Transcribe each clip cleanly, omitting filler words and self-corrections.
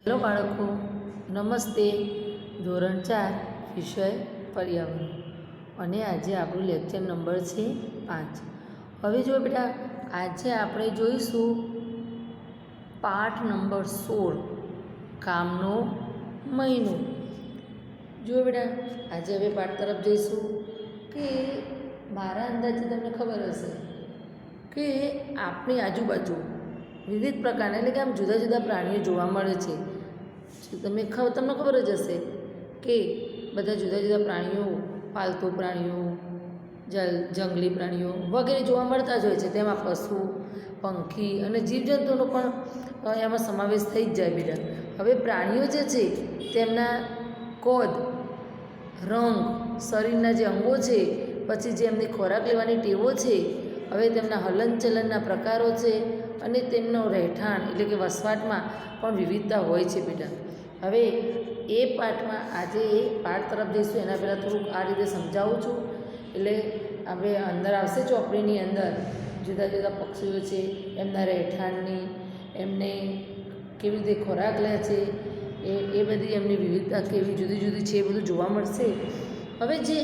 Hello બાળકો, નમસ્તે. ધોરણ 4 વિષય પર્યાવરણ અને આજે આપણું લેક્ચર નંબર છે 5. હવે જો બેટા, આજે આપણે જોઈશું પાઠ નંબર 16 કામનો મહિનો. જો બેટા, આજે હવે પાઠ તરફ જઈશું કે મારા અંદાજે તમને ખબર હશે કે આપણી આજુબાજુ વિવિધ પ્રકારના એટલે કે આમ જુદા જુદા પ્રાણીઓ જોવા મળે છે. તમને ખબર જ હશે કે બધા જુદા જુદા પ્રાણીઓ, પાલતુ પ્રાણીઓ, જંગલી પ્રાણીઓ વગેરે જોવા મળતા જ હોય છે. તેમાં પશુ, પંખી અને જીવજંતુનો પણ એમાં સમાવેશ થઈ જ જાય બેટા. હવે પ્રાણીઓ જે છે તેમના કદ, રંગ, શરીરના જે અંગો છે, પછી જે એમની ખોરાક લેવાની ટેવો છે, હવે તેમના હલનચલનના પ્રકારો છે અને તેમનો રહેઠાણ એટલે કે વસવાટમાં પણ વિવિધતા હોય છે બેટા. હવે એ પાઠમાં આજે એ પાઠ તરફ જઈશું એના પહેલાં થોડુંક આ રીતે સમજાવું છું. એટલે આપણે અંદર આવશે ચોપડીની અંદર જુદા જુદા પક્ષીઓ છે, એમના રહેઠાણની, એમને કેવી રીતે ખોરાક લે છે, એ બધી એમની વિવિધતા કેવી જુદી જુદી છે એ બધું જોવા મળશે. હવે જે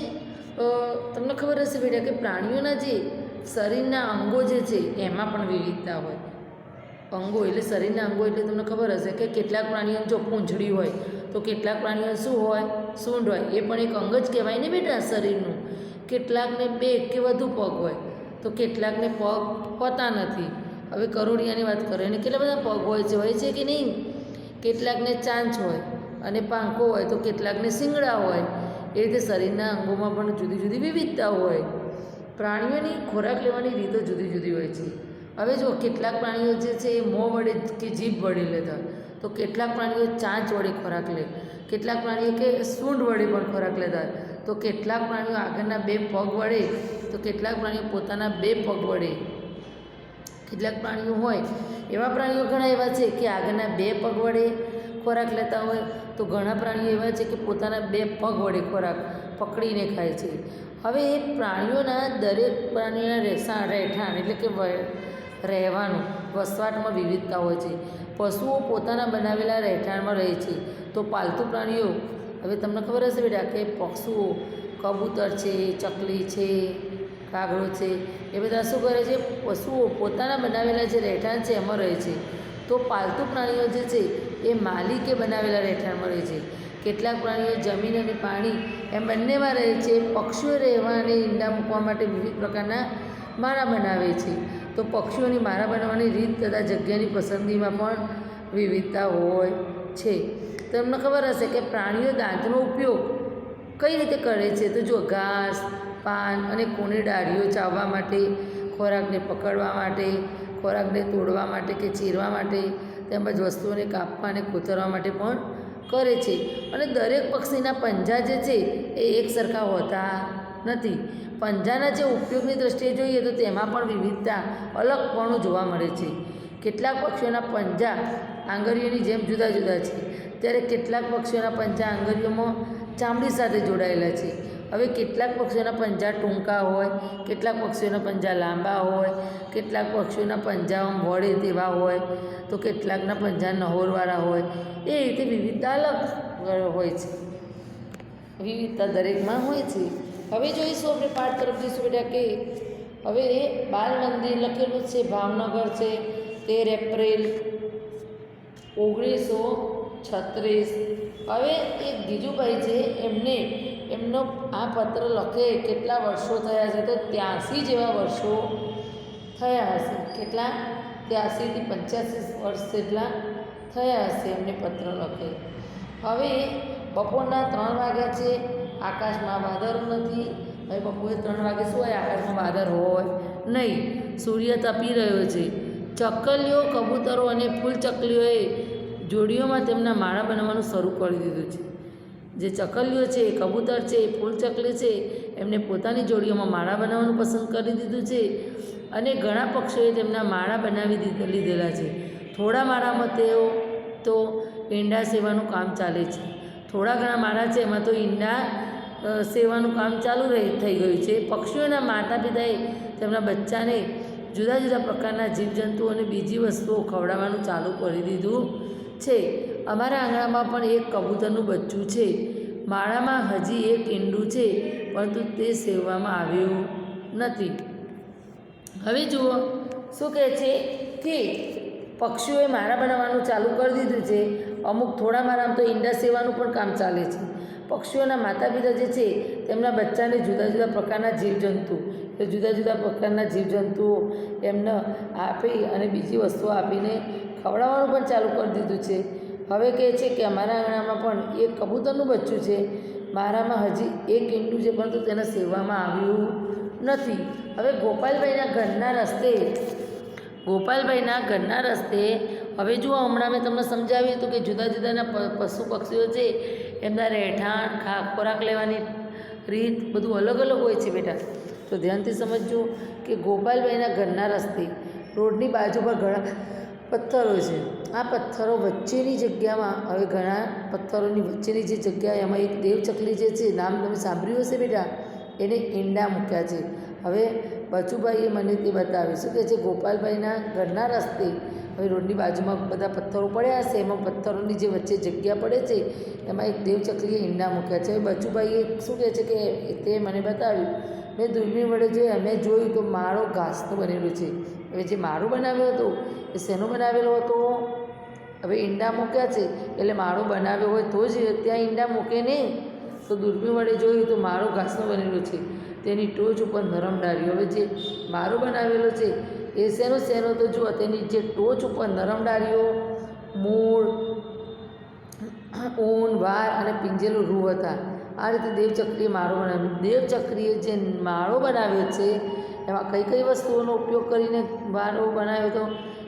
તમને ખબર હશે બેટા કે પ્રાણીઓના જે શરીરના અંગો જે છે એમાં પણ વિવિધતા હોય. અંગો એટલે શરીરના અંગો એટલે તમને ખબર હશે કે કેટલાક પ્રાણીઓ જો પૂંછડી હોય તો કેટલાક પ્રાણીઓ શું હોય, સૂંઢ હોય. એ પણ એક અંગ જ કહેવાય ને બેટા શરીરનું. કેટલાકને 2 કે વધુ પગ હોય તો કેટલાકને પગ હોતા નથી. હવે કરોડિયાની વાત કરીએ અને કેટલા બધા પગ હોય છે કે નહીં. કેટલાકને ચાંચ હોય અને પાંખો હોય તો કેટલાકને શિંગડા હોય. એ રીતે શરીરના અંગોમાં પણ જુદી જુદી વિવિધતા હોય. પ્રાણીઓની ખોરાક લેવાની રીતો જુદી જુદી હોય છે. હવે જો કેટલાક પ્રાણીઓ જે છે એ મોં વડે કે જીભ વડે લેતા હોય તો કેટલાક પ્રાણીઓ ચાંચ વડે ખોરાક લે, કેટલાક પ્રાણીઓ કે સૂંઢ વડે પણ ખોરાક લેતા હોય, તો કેટલાક પ્રાણીઓ આગળના 2 પગ વડે, તો કેટલાક પ્રાણીઓ પોતાના 2 પગ વડે. કેટલાક પ્રાણીઓ હોય એવા પ્રાણીઓ ઘણા એવા છે કે આગળના 2 પગ વડે ખોરાક લેતા હોય, તો ઘણા પ્રાણીઓ એવા છે કે પોતાના 2 પગ વડે ખોરાક પકડીને ખાય છે. હવે એ પ્રાણીઓના દરેક પ્રાણીઓના રહેઠાણ એટલે કે રહેવાનું વસવાટમાં વિવિધતા હોય છે. પશુઓ પોતાના બનાવેલા રહેઠાણમાં રહે છે, તો પાલતુ પ્રાણીઓ, હવે તમને ખબર હશે બેટા કે પશુઓ, કબૂતર છે, ચકલી છે, કાગડો છે, એ બધા શું કરે છે, પશુઓ પોતાના બનાવેલા જે રહેઠાણ છે એમાં રહે છે. તો પાલતુ પ્રાણીઓ જે છે એ માલિકે બનાવેલા રહેઠાણમાં રહે છે. કેટલાક પ્રાણીઓ જમીન અને પાણી એમ બંનેમાં રહે છે. પક્ષીઓ રહેવા અને ઈંડા મૂકવા માટે વિવિધ પ્રકારના માળા બનાવે છે. તો પક્ષીઓની માળા બનાવવાની રીત તથા જગ્યાની પસંદગીમાં પણ વિવિધતા હોય છે. તમને ખબર હશે કે પ્રાણીઓ દાંતનો ઉપયોગ કઈ રીતે કરે છે, તો જો ઘાસ, પાન અને કોની ડાળીઓ ચાવવા માટે, ખોરાકને પકડવા માટે, ખોરાકને તોડવા માટે કે ચીરવા માટે, તેમજ વસ્તુઓને કાપવા અને કોતરવા માટે પણ કરે છે. અને દરેક પક્ષીના પંજા જે છે એ એક સરખા હોતા નથી. પંજાના જે ઉપયોગની દૃષ્ટિએ જોઈએ તો તેમાં પણ વિવિધતા, અલગપણું જોવા મળે છે. કેટલાક પક્ષીઓના પંજા આંગળીઓની જેમ જુદા જુદા છે, ત્યારે કેટલાક પક્ષીઓના પંજા આંગળીઓમાં ચામડી સાથે જોડાયેલા છે. હવે કેટલાક પક્ષીઓના પંજા ટૂંકા હોય, કેટલાક પક્ષીઓના પંજા લાંબા હોય, કેટલાક પક્ષીઓના પંજા વળે તેવા હોય, તો કેટલાકના પંજા નહોરવાળા હોય. એ રીતે વિવિધતા અલગ હોય છે. વિવિધતા દરેકમાં હોય છે. હવે જોઈશું આપણે પાઠ તરફ જઈશું બેટા કે હવે બાલ મંદિર લખેલું છે, ભાવનગર છે, 13 એપ્રિલ 1936. હવે એક ગીજુભાઈ છે એમનો આ પત્ર લખે કેટલા વર્ષો થયા છે, તો 83 જેવા વર્ષો થયા હશે. કેટલા? 83 થી 85 વર્ષ જેટલા થયા હશે એમને પત્ર લખે. હવે બપોરના 3 વાગ્યા છે, આકાશમાં વાદળ નથી. હવે બપોરે 3 વાગે શું હોય, આકાશમાં વાદળ હોય નહીં, સૂર્ય તપી રહ્યો છે. ચકલીઓ, કબૂતરો અને ફૂલચકલીઓએ જોડીઓમાં તેમના માળા બનાવવાનું શરૂ કરી દીધું છે. જે ચકલીઓ છે, કબૂતર છે, ફૂલચકલી છે, એમને પોતાની જોડીઓમાં માળા બનાવવાનું પસંદ કરી દીધું છે. અને ઘણા પક્ષીઓએ તેમના માળા બનાવી લીધેલા છે. થોડા માળામાં તેઓ તો ઈંડા સેવાનું કામ ચાલે છે. થોડા ઘણા માળા છે એમાં તો ઈંડા સેવાનું કામ ચાલુ થઈ ગયું છે. પક્ષીઓના માતા પિતાએ તેમના બચ્ચાને જુદા જુદા પ્રકારના જીવજંતુઓ અને બીજી વસ્તુઓ ખવડાવવાનું ચાલુ કરી દીધું છે. અમારા આંગણામાં પણ એક કબૂતરનું બચ્ચું છે. માળામાં હજી એક ઈંડું છે, પરંતુ તે સેવવામાં આવ્યું નથી. હવે જુઓ શું કહે છે કે પક્ષીઓએ માળા બનાવવાનું ચાલુ કરી દીધું છે. અમુક થોડા માળામાં તો ઈંડા સેવાનું પણ કામ ચાલે છે. પક્ષીઓના માતા પિતા જે છે તેમના બચ્ચાને જુદા જુદા પ્રકારના જીવજંતુ જુદા જુદા પ્રકારના જીવજંતુઓ એમને આપી અને બીજી વસ્તુઓ આપીને ખવડાવવાનું પણ ચાલુ કરી દીધું છે. હવે કહે છે કે અમારા આંગણામાં પણ એક કબૂતરનું બચ્ચું છે. મારામાં હજી એક ઈંડું છે, પરંતુ તેને સેવવામાં આવ્યું નથી. હવે ગોપાલભાઈના ઘરના રસ્તે હવે જુઓ, હમણાં મેં તમને સમજાવ્યું હતું કે જુદા જુદાના પશુ પક્ષીઓ છે એમના રહેઠાણ, ખોરાક લેવાની રીત બધું અલગ અલગ હોય છે બેટા. તો ધ્યાનથી સમજજો કે ગોપાલભાઈના ઘરના રસ્તે રોડની બાજુ પર ઘણા પથ્થરો છે. આ પથ્થરો વચ્ચેની જગ્યામાં હવે ઘણા પથ્થરોની વચ્ચેની જે જગ્યા એમાં એક દેવચકલી જે છે, નામ તમે સાંભળ્યું હશે બેટા, એને ઈંડા મૂક્યા છે. હવે બચુભાઈએ મને તે બતાવ્યું. શું કહે છે? ગોપાલભાઈના ઘરના રસ્તે હવે રોડની બાજુમાં બધા પથ્થરો પડ્યા હશે, એમાં પથ્થરોની જે વચ્ચે જગ્યા પડે છે એમાં એક દેવચકલીએ ઈંડા મૂક્યા છે. હવે બચુભાઈએ શું કહે છે કે તે મને બતાવ્યું. મેં દૂરબીન વડે જોયું તો માળો ઘાસનો બનેલો છે. હવે જે માળો બનાવ્યો હતો એ શેનો બનાવેલો હતો? હવે ઈંડા મૂક્યા છે એટલે માળો બનાવ્યો હોય તો જ ત્યાં ઈંડા મૂકે ને. તો દૂરબીન વડે જોયું તો માળો ઘાસનો બનેલો છે. તેની ટોચ ઉપર નરમ ડાળીઓ. હવે જે માળો બનાવેલો છે એ શેનો તો જુઓ, તેની જે ટોચ ઉપર નરમ ડાળીઓ, મૂળ, ઊન, વાર અને પીંજેલું રૂ હતા. આ રીતે દેવચક્રીએ માળો બનાવ્યો. દેવચક્રીએ જે માળો બનાવ્યો છે એમાં કઈ કઈ વસ્તુઓનો ઉપયોગ કરીને માળો બનાવ્યો હતો?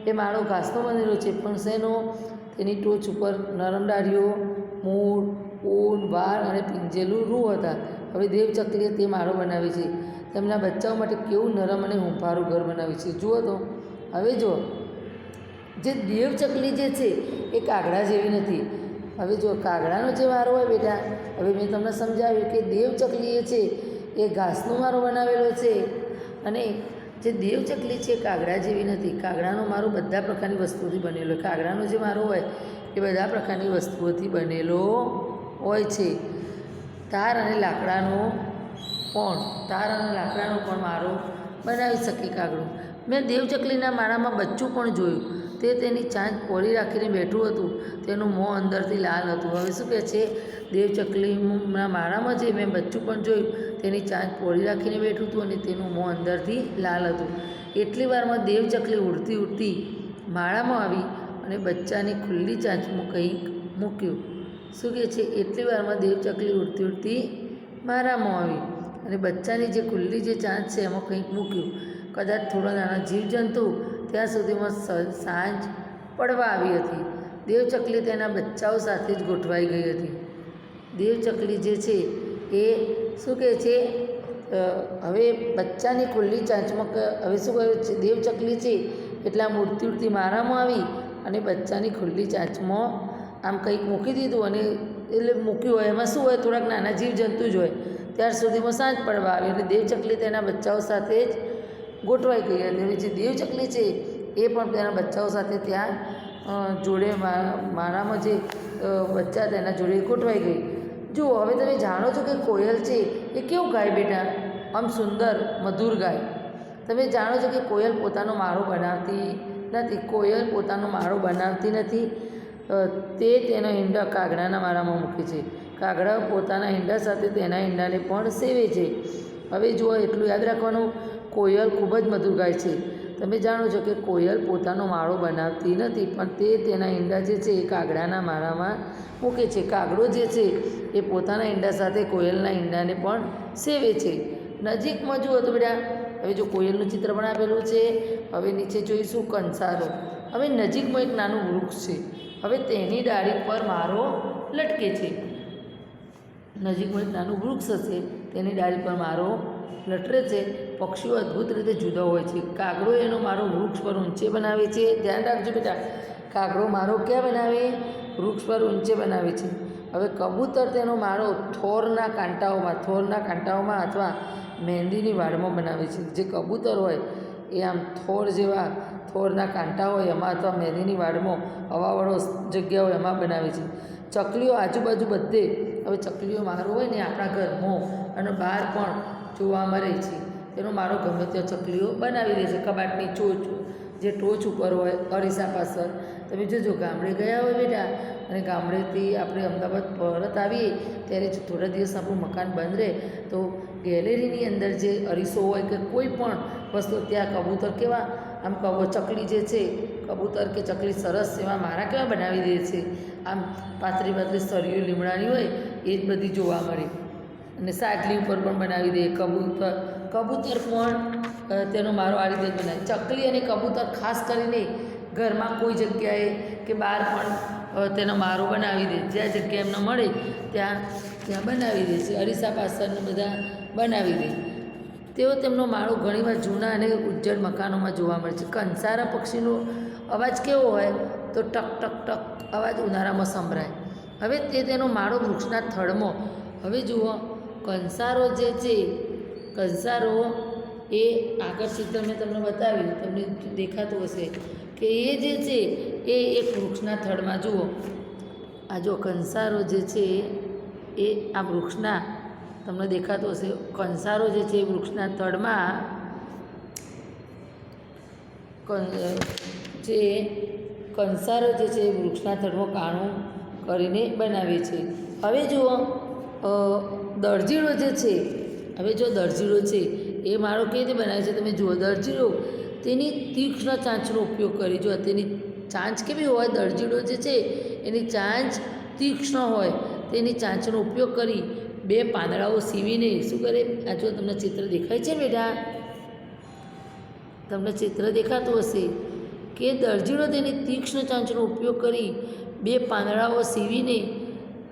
એ માળો ઘાસનો બનેલો છે, પણ શેનો? તેની ટોચ ઉપર નરમ ડાળીઓ, મૂળ, ઊન, વાર અને પીંજેલું રૂ હતા. હવે દેવચક્રીએ તે માળો બનાવે છે. તેમના બચ્ચાઓ માટે કેવું નરમ અને હૂંફાળું ઘર બનાવ્યું છે. જુઓ તો. હવે જુઓ, જે દેવચકલી જે છે એ કાગડા જેવી નથી. હવે જો કાગડાનો જે માળો હોય બેટા, હવે મેં તમને સમજાવ્યું કે દેવચકલી છે એ ઘાસનો માળો બનાવેલો છે, અને જે દેવચકલી છે કાગડા જેવી નથી. કાગડાનો માળો બધા પ્રકારની વસ્તુઓથી બનેલો. કાગડાનો જે માળો હોય એ બધા પ્રકારની વસ્તુઓથી બનેલો હોય છે. તાર અને લાકડાનો પણ માળો બનાવી શકે કાગડો. મેં દેવચકલીના માળામાં બચ્ચું પણ જોયું. તે તેની ચાંચ પોળી રાખીને બેઠું હતું. તેનું મોં અંદરથી લાલ હતું. હવે શું કહે છે? દેવચકલીના માળામાં જે મેં બચ્ચું પણ જોયું, તેની ચાંચ પોળી રાખીને બેઠું હતું અને તેનું મોં અંદરથી લાલ હતું. એટલી વારમાં દેવચકલી ઉડતી ઉડતી માળામાં આવી અને બચ્ચાની ખુલ્લી ચાંચમાં કંઈક મૂક્યું. શું કહે છે? એટલી વારમાં દેવચકલી ઉડતી ઉડતી માળામાં આવી અને બચ્ચાની જે ખુલ્લી જે ચાંચ છે એમાં કંઈક મૂક્યું. કદાચ થોડા નાના જીવજંતુ. ત્યાં સુધીમાં સાંજ પડવા આવી હતી. દેવચકલી તેના બચ્ચાઓ સાથે જ ગોઠવાઈ ગઈ હતી. દેવચકલી જે છે એ શું કહે છે? હવે બચ્ચાની ખુલ્લી ચાંચમાં હવે શું કહે છે? દેવચકલી છે એટલે આમ ઉડતી ઉડતી માળામાં આવી અને બચ્ચાની ખુલ્લી ચાંચમાં આમ કંઈક મૂકી દીધું. અને એટલે મૂક્યું હોય એમાં શું હોય? થોડાક નાના જીવજંતુ જ હોય. ત્યાર સુધીમાં સાંજ પડવા આવી અને દેવચકલી તેના બચ્ચાઓ સાથે જ ગોઠવાઈ ગઈ હતી. હવે જે દેવચકલી છે એ પણ તેના બચ્ચાઓ સાથે ત્યાં જોડે માળામાં જે બચ્ચા તેના જોડે ગોઠવાઈ ગઈ. જુઓ, હવે તમે જાણો છો કે કોયલ છે એ કેવું ગાય બેટા? આમ સુંદર મધુર ગાય. તમે જાણો છો કે કોયલ પોતાનો માળો બનાવતી નથી. કોયલ પોતાનો માળો બનાવતી નથી. તે તેના ઈંડા કાગડાના માળામાં મૂકે છે. કાગડા પોતાના ઈંડા સાથે તેના ઈંડાને પણ સેવે છે. હવે જુઓ, એટલું યાદ રાખવાનું, કોયલ ખૂબ જ મધુર ગાય છે. તમે જાણો છો કે કોયલ પોતાનો માળો બનાવતી નથી, પણ તે તેના ઈંડા જે છે એ કાગડાના માળામાં મૂકે છે. કાગડો જે છે એ પોતાના ઈંડા સાથે કોયલના ઈંડાને પણ સેવે છે. નજીકમાં જુઓ તો બેટા, હવે જો કોયલનું ચિત્ર પણ આપેલું છે. હવે નીચે જોઈશું કંસારો. હવે નજીકમાં એક નાનું વૃક્ષ છે. હવે તેની ડાળી પર માળો લટકે છે. નજીકમાં એક નાનું વૃક્ષ હશે, તેની ડાળી પર માળો લટકે છે. પક્ષીઓ અદ્ભુત રીતે જુદા હોય છે. કાગડો એનો માળો વૃક્ષ પર ઊંચે બનાવે છે. ધ્યાન રાખજો બેટા, કાગડો માળો ક્યાં બનાવે? વૃક્ષ પર ઊંચે બનાવે છે. હવે કબૂતર તેનો માળો થોરના કાંટાઓમાં અથવા મહેંદીની વાડમાં બનાવે છે. જે કબૂતર હોય એ આમ થોર જેવા થોરના કાંટા હોય એમાં અથવા મેંદીની વાડમાં હવાવાળો જગ્યા હોય એમાં બનાવે છે. ચકલીઓ આજુબાજુ બધે, હવે ચકલીઓ મારો હોય ને આપણા ઘરમાં અને બહાર પણ જોવા મળે છે. એનો મારો ગમે ત્યાં ચકલીઓ બનાવી દે છે. કબાટની જે ટોચ ઉપર હોય અરીસા પાછળ. તમે જોજો ગામડે ગયા હોય બેટા અને ગામડેથી આપણે અમદાવાદ પરત આવીએ ત્યારે જો થોડા દિવસ આપણું મકાન બંધ રહે તો ગેલેરીની અંદર જે અરીસો હોય કે કોઈ પણ વસ્તુ ત્યાં કબૂતર કેવા આમ ચકલી જે છે કબૂતર કે ચકલી સરસ એવા મારા કેવા બનાવી દે છે. આમ પાતળી સળીઓ લીમડાની હોય એ જ બધી જોવા મળે. અને સાટલી ઉપર પણ બનાવી દે. કબૂતર પણ તેનો મારો આ રીતે જ બનાવે. ચકલી અને કબૂતર ખાસ કરીને ઘરમાં કોઈ જગ્યાએ કે બહાર પણ તેનો મારો બનાવી દે. જ્યાં જગ્યા એમને મળે ત્યાં બનાવી દે છે. અરીસા પાછળને બધા બનાવી દે. તેઓ તેમનો માળો ઘણીવાર જૂના અને ઉજ્જડ મકાનોમાં જોવા મળે છે. કંસારા પક્ષીનો અવાજ કેવો હોય તો ટક ટક ટક અવાજ ઉનાળામાં સંભળાય. હવે તેનો માળો વૃક્ષના થડમાં. હવે જુઓ કંસારો જે છે, કંસારો એ આગળ ચિત્ર મેં તમને બતાવ્યું, તમને દેખાતું હશે કે એ જે છે એ એક વૃક્ષના થડમાં જુઓ. આ જો કંસારો જે છે એ આ વૃક્ષના તમને દેખાતો હશે. કંસારો જે છે એ વૃક્ષના થડમાં જે કંસારો જે છે એ વૃક્ષના થડમાં કાણું કરીને બનાવે છે. હવે જુઓ દરજીડો જે છે, હવે જો દરજીડો છે એ માળો કેવી રીતે બનાવે છે તમે જુઓ. દરજીડો તેની તીક્ષ્ણ ચાંચનો ઉપયોગ કરી. જો તેની ચાંચ કેવી હોય, દરજીડો જે છે એની ચાંચ તીક્ષ્ણ હોય. તેની ચાંચનો ઉપયોગ કરી 2 પાંદડાઓ સીવીને શું કરે, આ જો તમને ચિત્ર દેખાય છે બેટા, તમને ચિત્ર દેખાતું હશે કે દરજીડો તેની તીક્ષ્ણ ચાંચનો ઉપયોગ કરી 2 પાંદડાઓ સીવીને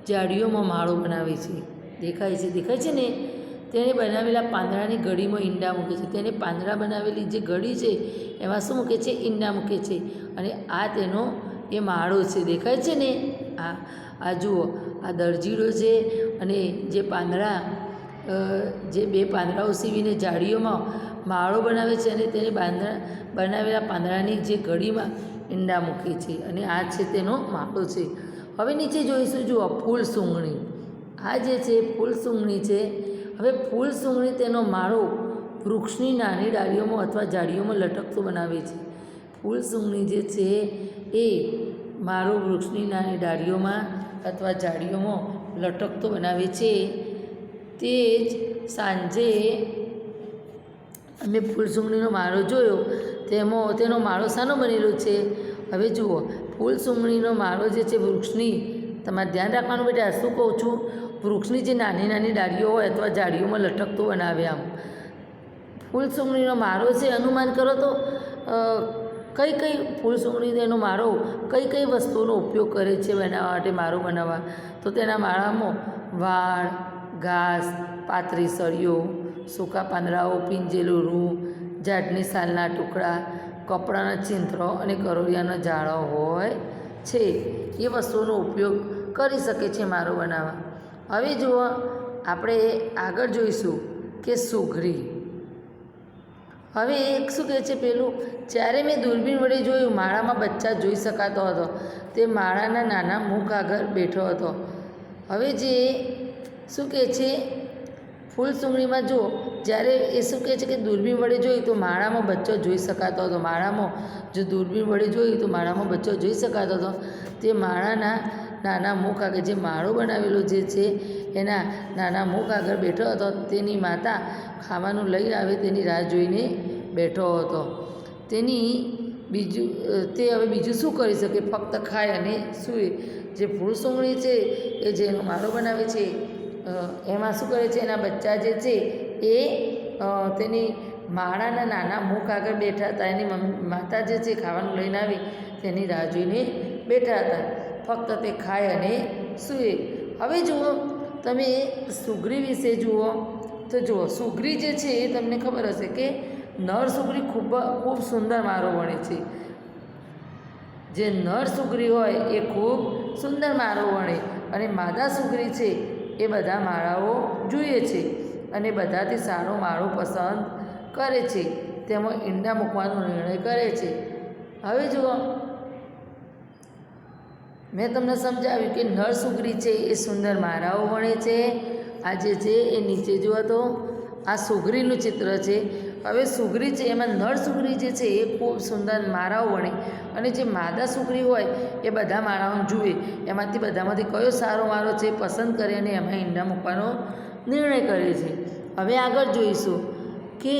જાળીઓમાં માળો બનાવે છે. દેખાય છે ને. તેણે બનાવેલા પાંદડાની ઘડીમાં ઈંડા મૂકે છે. તેને પાંદડા બનાવેલી જે ઘડી છે એમાં શું મૂકે છે, ઈંડા મૂકે છે. અને આ તેનો એ માળો છે. દેખાય છે ને. આ જુઓ આ દરજીડો છે અને જે પાંદડા જે 2 પાંદડાઓ સીવીને જાળીઓમાં માળો બનાવે છે અને તેને બનાવેલા પાંદડાની જે ઘડીમાં ઈંડા મૂકે છે અને આ છે તેનો માળો છે. હવે નીચે જોઈશું જુઓ ફૂલ સૂંઘણી. આ જે છે ફૂલ સૂંઘણી છે. હવે ફૂલ સૂંઘણી તેનો માળો વૃક્ષની નાની ડાળીઓમાં અથવા જાળીઓમાં લટકતો બનાવે છે. ફૂલ સૂંઘણી જે છે એ માળો વૃક્ષની નાની ડાળીઓમાં અથવા જાળીઓમાં લટકતો બનાવે છે. તે જ સાંજે અમે ફૂલ સૂંઘણીનો માળો જોયો. તેનો માળો શાનો બનેલો છે? હવે જુઓ ફૂલ સૂંઘણીનો માળો જે છે વૃક્ષની, તમારે ધ્યાન રાખવાનું બેટા, શું કહું છું, વૃક્ષની જે નાની નાની ડાળીઓ હોય અથવા જાળીઓમાં લટકતો બનાવે. આમ ફૂલ સૂંઘણીનો માળો છે. અનુમાન કરો તો કઈ ફૂલ સૂંઘણી એનો માળો કઈ વસ્તુઓનો ઉપયોગ કરે છે બનાવવા માટે, માળો બનાવવા? તો તેના માળામાં વાળ, ઘાસ, પાતળી સળીઓ, સૂકા પાંદડાઓ, પીંજેલું રૂ, ઝાડની સાલના ટુકડા, કપડાના ચિંત્રો અને કરોળિયાના જાળો હોય છે. એ વસ્તુઓનો ઉપયોગ કરી શકે છે માળો બનાવવા. હવે જુઓ આપણે આગળ જોઈશું કે સુઘરી. હવે એક શું કહે છે પેલું, જ્યારે મેં દૂરબીન વડે જોયું માળામાં બચ્ચા જોઈ શકાતો હતો. તે માળાના નાના મુખ આગળ બેઠો હતો. હવે જે શું કહે છે ફૂલ સૂંઘણીમાં જુઓ, જ્યારે એ શું કહે છે કે દૂરબીન વડે જોયું તો માળામાં બચ્ચો જોઈ શકાતો હતો. માળામાં જો દૂરબીન વડે જોયું તો માળામાં બચ્ચો જોઈ શકાતો હતો. તે માળાના નાના મુખ આગળ, જે માળો બનાવેલો જે છે એના નાના મુખ આગળ બેઠો હતો. તેની માતા ખાવાનું લઈ આવે તેની રાહ જોઈને બેઠો હતો. તે હવે બીજું શું કરી શકે, ફક્ત ખાય અને સૂએ. જે ફૂલ સૂંઘણી છે એ જેનો માળો બનાવે છે એમાં શું કરે છે, એના બચ્ચા જે છે એ તેની માળાના નાના મુખ આગળ બેઠા હતા. એની માતા જે છે ખાવાનું લઈને આવી તેની રાહ જોઈને બેઠા હતા. ફક્ત તે ખાય અને સૂએ. હવે જુઓ તમે સુઘરી વિશે જુઓ તો જુઓ સુઘરી જે છે એ તમને ખબર હશે કે નર સુઘરી ખૂબ સુંદર માળો વણે છે. જે નર સુઘરી હોય એ ખૂબ સુંદર માળો વણે અને માદા સુઘરી છે એ બધા માળાઓ જુએ છે અને બધાથી સારો માળો પસંદ કરે છે. તેમાં ઈંડા મૂકવાનો નિર્ણય કરે છે. હવે જુઓ, મેં તમને સમજાવ્યું કે નર સુગરી છે એ સુંદર માળાઓ વણે છે. આ જે છે એ નીચે જુઓ તો આ સુગરીનું ચિત્ર છે. હવે સુગરી છે એમાં નર સુગરી જે છે એ ખૂબ સુંદર માળાઓ વણે અને જે માદા સુગરી હોય એ બધા માળાઓ જુએ, એમાંથી બધામાંથી કયો સારો માળો છે પસંદ કરે અને એમાં ઈંડા મૂકવાનો નિર્ણય કરે છે. હવે આગળ જોઈશું કે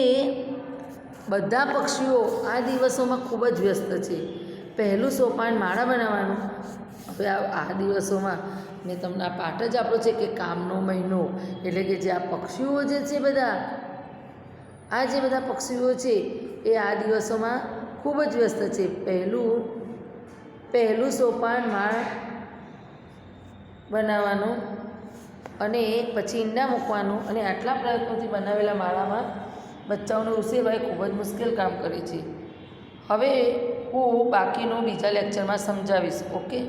બધા પક્ષીઓ આ દિવસોમાં ખૂબ જ વ્યસ્ત છે. પહેલું સોપાન માળા બનાવવાનું. હવે આ દિવસોમાં મેં તમને આ પાઠ જ આપણો છે કે કામનો મહિનો, એટલે કે જે આ પક્ષીઓ જે છે બધા, આ જે બધા પક્ષીઓ છે એ આ દિવસોમાં ખૂબ જ વ્યસ્ત છે. પહેલું સોપાન માળ બનાવવાનું અને પછી ઈંડા મૂકવાનું અને આટલા પ્રયત્નોથી બનાવેલા માળામાં બચ્ચાઓનો ઉછેરવા એ ખૂબ જ મુશ્કેલ કામ કરે છે. હવે હું બાકીનું બીજા લેક્ચરમાં સમજાવીશ. ઓકે.